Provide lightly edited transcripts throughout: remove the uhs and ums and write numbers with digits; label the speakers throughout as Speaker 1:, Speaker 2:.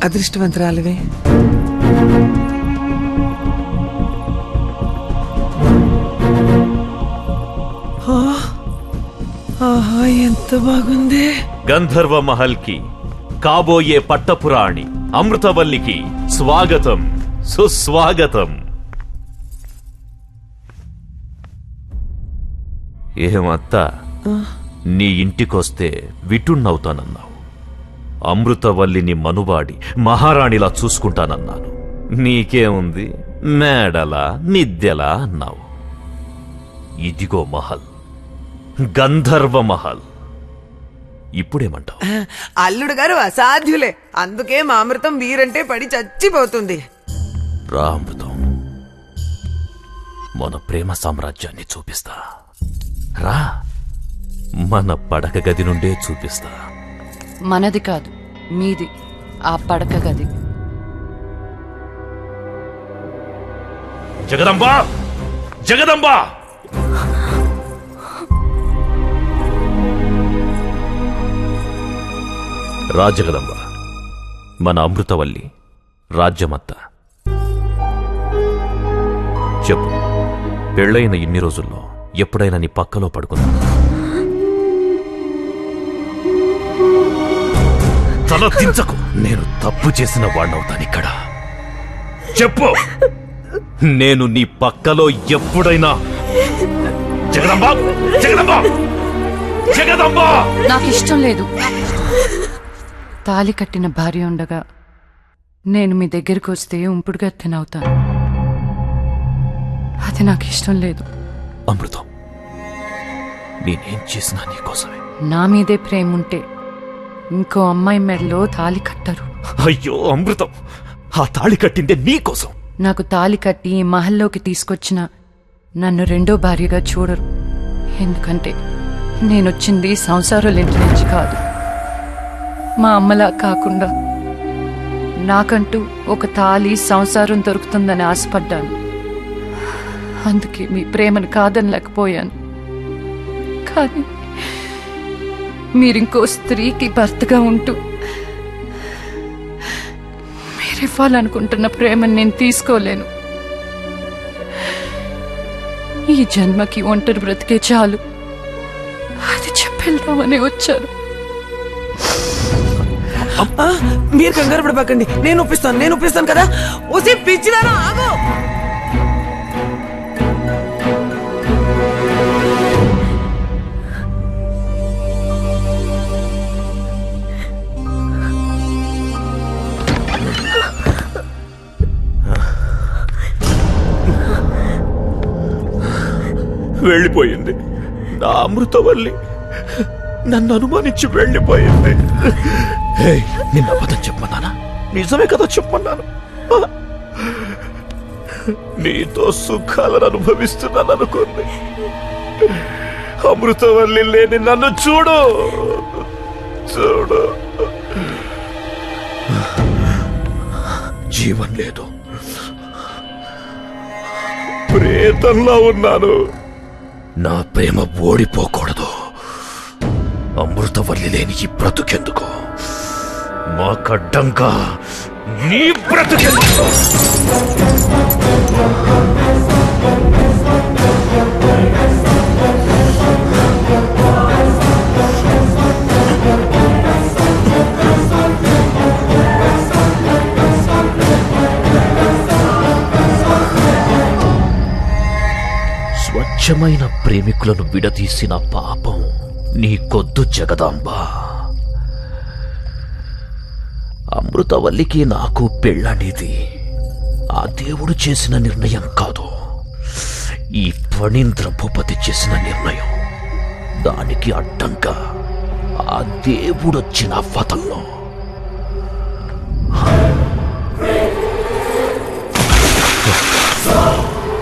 Speaker 1: అదృష్టవంతురాలివే. ఆహా, ఎంత బాగుంది.
Speaker 2: గంధర్వ మహల్ కి కాబోయే పట్టపురాణి అమృతవల్లికి స్వాగతం, సుస్వాగతం. ఏమత్తా, నీ ఇంటికొస్తే విటున్నవుతానన్నావు. అమృతవల్లిని మనువాడి మహారాణిలా చూసుకుంటానన్నాను. నీకేముంది, మేడలా నిద్దెలా అన్నావు. ఇదిగో మహల్, గంధర్వ మహల్. ఇప్పుడేమంటావు?
Speaker 1: అల్లుడు గారు అసాధ్యులే, అందుకే మా అమృతం వీరంటే పడి చచ్చిపోతుంది.
Speaker 2: రా అమృతం, మన ప్రేమ సామ్రాజ్యాన్ని చూపిస్తా. రా, మన పడక గది నుండే చూపిస్తా.
Speaker 3: మనది కాదు, మీది ఆ పడక గది.
Speaker 2: జగదంబా, జగదంబా! రాజగదంబ, మన అమృతవల్లి రాజ్యమత్త. చెప్పు, పెళ్ళైన ఇన్ని రోజుల్లో ఎప్పుడైనా నీ పక్కలో పడుకుందా? తల దించకు, నేను తప్పు చేసిన వాణ్ణవుతానిక్కడ. చెప్పు, నేను నీ పక్కలో ఎప్పుడైనా? జగదంబా, జగదంబా, జగదంబా!
Speaker 3: నాకిష్టం లేదు. తాలి కట్టిన భార్య ఉండగా నేను మీ దగ్గరికి వస్తే ఉంపుడుగా తినవుతాను. అది నాకు ఇష్టం లేదు.
Speaker 2: అమృతం, నేనేం చేసినా నీకోసమే.
Speaker 3: నా మీదే ప్రేమ ఉంటే ఇంకో అమ్మాయి మెడలో తాలి కట్టరు.
Speaker 2: అయ్యో అమృతం, ఆ తాళి కట్టిందే నీకోసం.
Speaker 3: నాకు తాలి కట్టి ఈ మహల్లోకి తీసుకొచ్చిన నన్ను రెండో భార్యగా చూడరు. ఎందుకంటే నేనొచ్చింది సంసారాలింటి నుంచి కాదు. మా అమ్మలా కాకుండా నాకంటూ ఒక తాలి సంసారం దొరుకుతుందని ఆశపడ్డాను. అందుకే మీ ప్రేమను కాదనలేకపోయాను. కానీ మీరింకో స్త్రీకి భర్తగా ఉంటూ మీరివ్వాలనుకుంటున్న ప్రేమను నేను తీసుకోలేను. ఈ జన్మకి ఒంటరి బ్రతికే చాలు, అది చెప్పేద్దామని వచ్చాను.
Speaker 1: మీరు కంగారు పడబాకండి, నేను ఒప్పిస్తాను కదా. ఓసి పిచ్చిదానా, ఆగు.
Speaker 2: వెళ్ళిపోయింది నా అమృతవల్లి, నన్ను అనుమానించి వెళ్ళిపోయింది. నిన్న అబద్ధం చెప్పమన్నానా? నిజమే కదా చెప్పమన్నాను. నీతో సుఖాలను అనుభవిస్తున్నాను అనుకుంది. అమృతవల్లి లేని నన్ను చూడు, చూడు. జీవం లేదు, ప్రేతంలో ఉన్నాను. నా ప్రేమ ఓడిపోకూడదు. అమృతవల్లి లేని ఈ బ్రతుకెందుకు? మాకడ్డంగా నీ బ్రతుకెందుకు? స్వచ్ఛమైన ప్రేమికులను విడదీసిన పాపం నీకొద్దు జగదాంబ. అమృతవల్లికి నాకు పెళ్ళనేది ఆ దేవుడు చేసిన నిర్ణయం కాదు, ఈ ఫణీంద్ర భూపతి చేసిన నిర్ణయం. దానికి అడ్డంగా ఆ దేవుడొచ్చిన వదల్లో.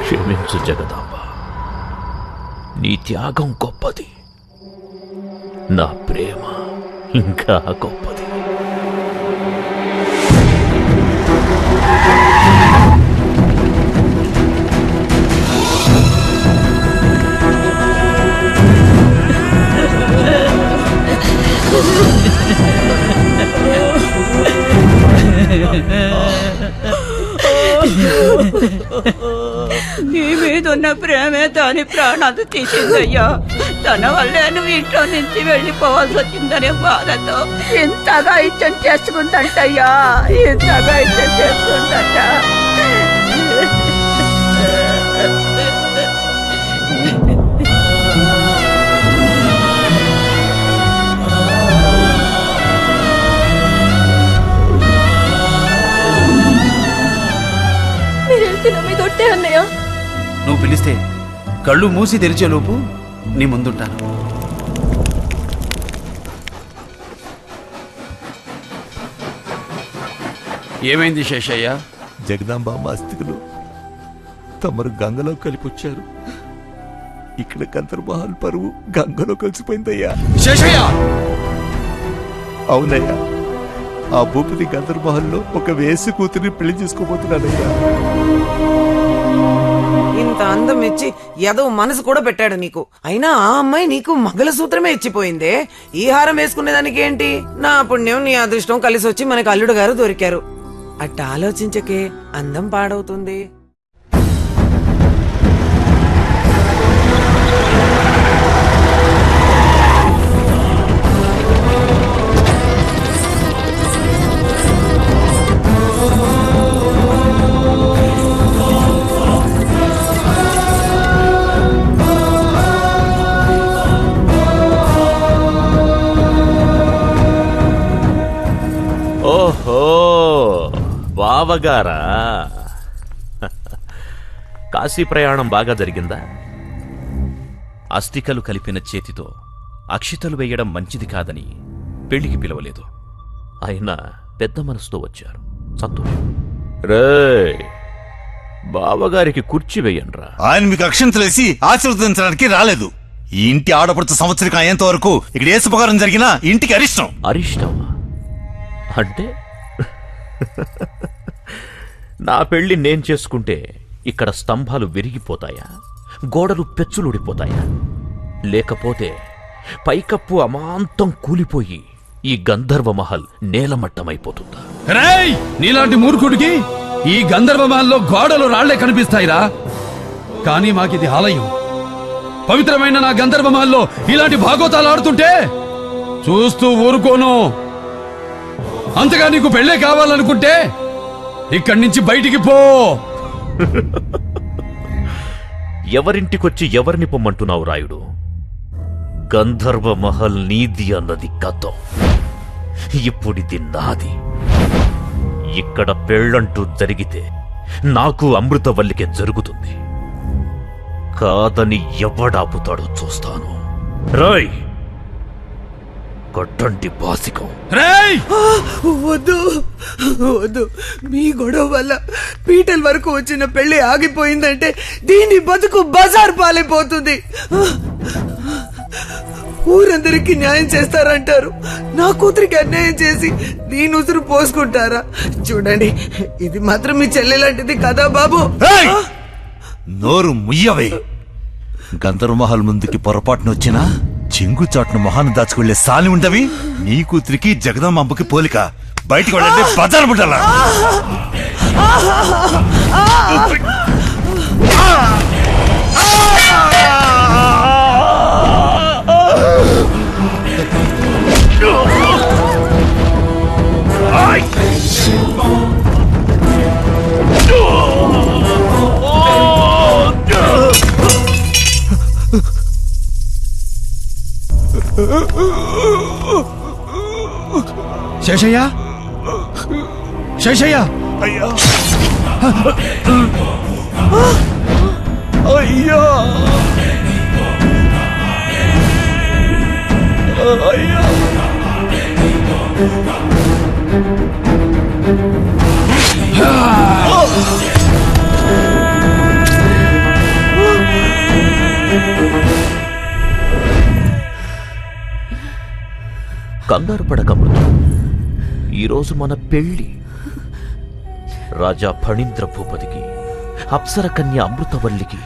Speaker 2: క్షమించు జగదాంబ, నీ త్యాగం గొప్పది, నా ప్రేమ ఇంకా గొప్పది.
Speaker 4: నీ మీద ఉన్న ప్రేమే దాని ప్రాణాలు తీసిందయ్యా. తన వల్లే నువ్వు ఇంట్లో నుంచి వెళ్ళిపోవాల్సి వచ్చిందనే బాధతో ఇంతగా ఇచ్చం చేసుకుందంటయ్యా, ఇంతగా ఇచ్చం చేసుకుందంట.
Speaker 3: అన్నయ్య
Speaker 5: నువ్వు పిలిస్తే కళ్ళు మూసి తెరిచేలోపు నీ ముందుంటాను. ఏమైంది శేషయ్య?
Speaker 6: జగదాంబామ్మ అస్థికులు తమరు గంగలో కలిపొచ్చారు. ఇక్కడ గంధర్వమహల్ పరువు గంగలో కలిసిపోయిందయ్యా.
Speaker 5: శేషయ్య!
Speaker 6: అవునయ్యా, ఆ భూపతి గంధర్వమహల్లో ఒక వేసి కూతురిని పెళ్లి చేసుకోబోతున్నానయ్యా.
Speaker 1: ఇంత అందం ఇచ్చి ఏదో మనసు కూడా పెట్టాడు నీకు. అయినా ఆ అమ్మాయి నీకు మంగళసూత్రమే ఇచ్చిపోయిందే. ఈ హారం వేసుకునేదానికి ఏంటి? నా పుణ్యం నీ అదృష్టం కలిసి వచ్చి మనకు అల్లుడు గారు దొరికారు. అట్ట ఆలోచించకే, అందం పాడవుతుంది.
Speaker 2: ఓహో, బావగారా, కాశీ ప్రయాణం బాగా జరిగిందా?
Speaker 7: అస్థికలు కలిపిన చేతితో అక్షితలు వేయడం మంచిది కాదని పెళ్లికి పిలవలేదు.
Speaker 2: అయినా పెద్ద మనసుతో వచ్చారు, సంతోషం. రేయ్, బావగారికి కుర్చీ వేయండ్రా.
Speaker 6: ఆయన మీకు అక్షంతలేసి ఆశీర్వదించడానికి రాలేదు. ఈ ఇంటి ఆడపడుచు సంవత్సరం అయ్యేంత వరకు ఇక్కడ ఏ శుభకారం జరిగినా ఇంటికి అరిష్టం.
Speaker 2: అరిష్టమా అంటే? నా పెళ్లి నేను చేసుకుంటే ఇక్కడ స్తంభాలు విరిగిపోతాయా, గోడలు పెచ్చులుడిపోతాయా? లేకపోతే పైకప్పు అమాంతం కూలిపోయి ఈ గంధర్వమహల్ నేలమట్టమైపోతుందా?
Speaker 5: రేయ్, నీలాంటి మూర్ఖుడికి ఈ గంధర్వమహల్లో గోడలు రాళ్లే కనిపిస్తాయిరా. కానీ మాకిది ఆలయం. పవిత్రమైన నా గంధర్వమహల్లో ఇలాంటి భాగోతాలు ఆడుతుంటే చూస్తూ ఊరుకోను. అంతగా నీకు పెళ్ళే కావాలనుకుంటే ఇక్కడి నుంచి బయటికి పో.
Speaker 2: ఎవరింటికొచ్చి ఎవరిని పొమ్మంటున్నావు రాయుడు? గంధర్వమహల్ నీది అన్నది గతం, ఇప్పుడిది నాది. ఇక్కడ పెళ్ళంటూ జరిగితే నాకు అమృతవల్లికే జరుగుతుంది. కాదని ఎవడాపుతాడో చూస్తాను. రాయ్, కొట్టండి బాసికం.
Speaker 5: రేయ్,
Speaker 1: వద్దు వద్దు, మీ గొడవ వల్ల పీటల వరకు వచ్చిన పెళ్లి ఆగిపోయిందంటే దీని బతుకు బజార్ పాలైపోతుంది. ఊరందరికీ న్యాయం చేస్తారంటారు, నా కూతురికి అన్యాయం చేసి దీని ఉసురు పోసుకుంటారా? చూడండి, ఇది మాత్రం మీ చెల్లెలాంటిది కదా బాబు.
Speaker 6: నోరు ముయ్యవే. గంధర్వమహల్ ముందుకి పొరపాటున వచ్చినా చెంగుచాటును మొహాన్ని దాచుకెళ్లే సాలి ఉండవి. నీ కూతురికి జగదాంబకి పోలిక. బయటికి వెళ్ళండి, బజారు ముట్టాలా.
Speaker 5: శేషయ్య, శేషయ్య,
Speaker 6: అయ్యా అయ్యా అయ్యా.
Speaker 2: కంగారు పడకమృత, ఈరోజు మన పెళ్లి. రాజా ఫణీంద్ర భూపతికి, అప్సర కన్య అమృతవల్లికి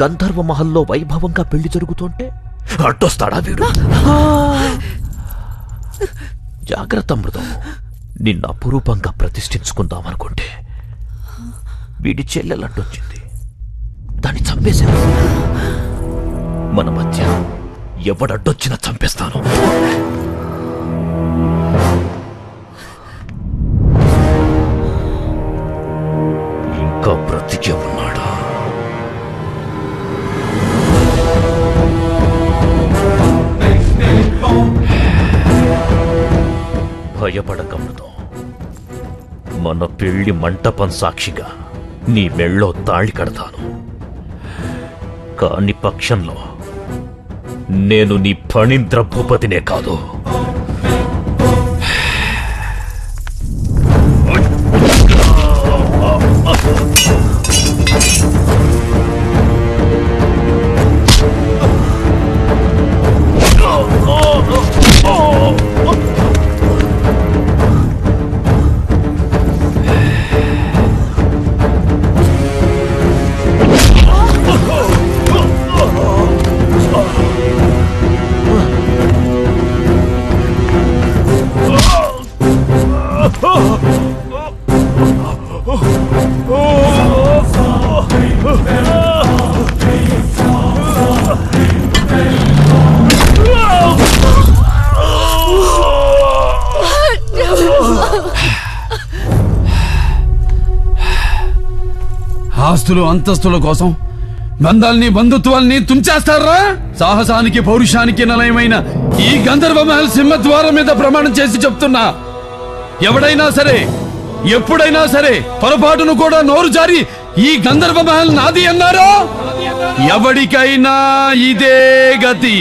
Speaker 2: గంధర్వమహల్లో వైభవంగా పెళ్లి జరుగుతుంటే అడ్డొస్తాడా వీడు? జాగ్రత్త అమృతం, నిన్న అపురూపంగా ప్రతిష్ఠించుకుందామనుకుంటే వీడి చెల్లెలడ్డొచ్చింది, దాన్ని చంపేశాను. మన మధ్య ఎవడడ్డొచ్చినా చంపేస్తాను. ఇంకా బ్రతికే ఉన్నాడా? భయపడకూడదు. మన పెళ్లి మంటపం సాక్షిగా నీ మెళ్ళో తాళి కడతాను. కాని పక్షంలో నేను నీ ఫణీంద్ర భూపతినే కాదు,
Speaker 5: ఆస్తులు అంతస్తుల కోసం బంధాల్ని బంధుత్వాల్ని తుంచేస్తారా? సాహసానికి పౌరుషానికి నిలయమైన ఈ గంధర్వ మహల్ సింహద్వారం మీద ప్రమాణం చేసి చెప్తున్నా, ఎవడైనా సరే ఎప్పుడైనా సరే పొరపాటును కూడా నోరు జారి ఈ గంధర్వ మహల్ నాది అన్నారో ఎవడికైనా ఇదే గతి.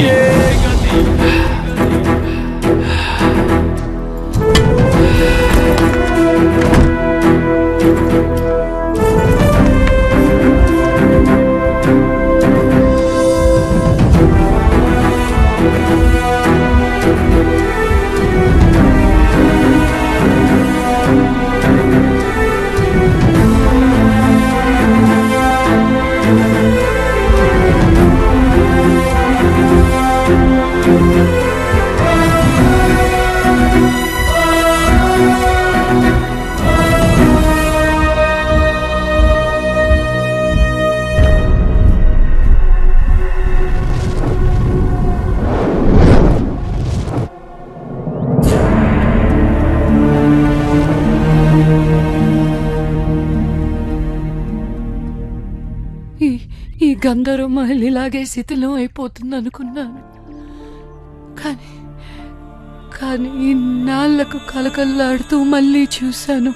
Speaker 3: ఈ గంధర్వ మహల్ ఇలాగే శిథిలం అయిపోతుంది అనుకున్నాను. కానీ ఇన్నాళ్లకు కలకల్లాడుతూ మళ్ళీ చూశాను.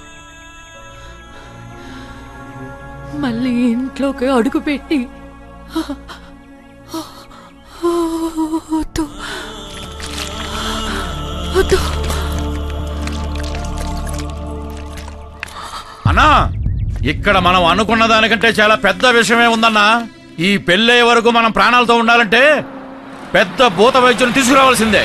Speaker 3: మళ్ళీ ఇంట్లోకి అడుగుపెట్టి
Speaker 8: అన్నా, ఇక్కడ మనం అనుకున్న దానికంటే చాలా పెద్ద విషయమే ఉందన్నా. ఈ పెళ్ళే వరకు మనం ప్రాణాలతో ఉండాలంటే పెద్ద భూత వైద్యుని తీసుకురావాల్సిందే.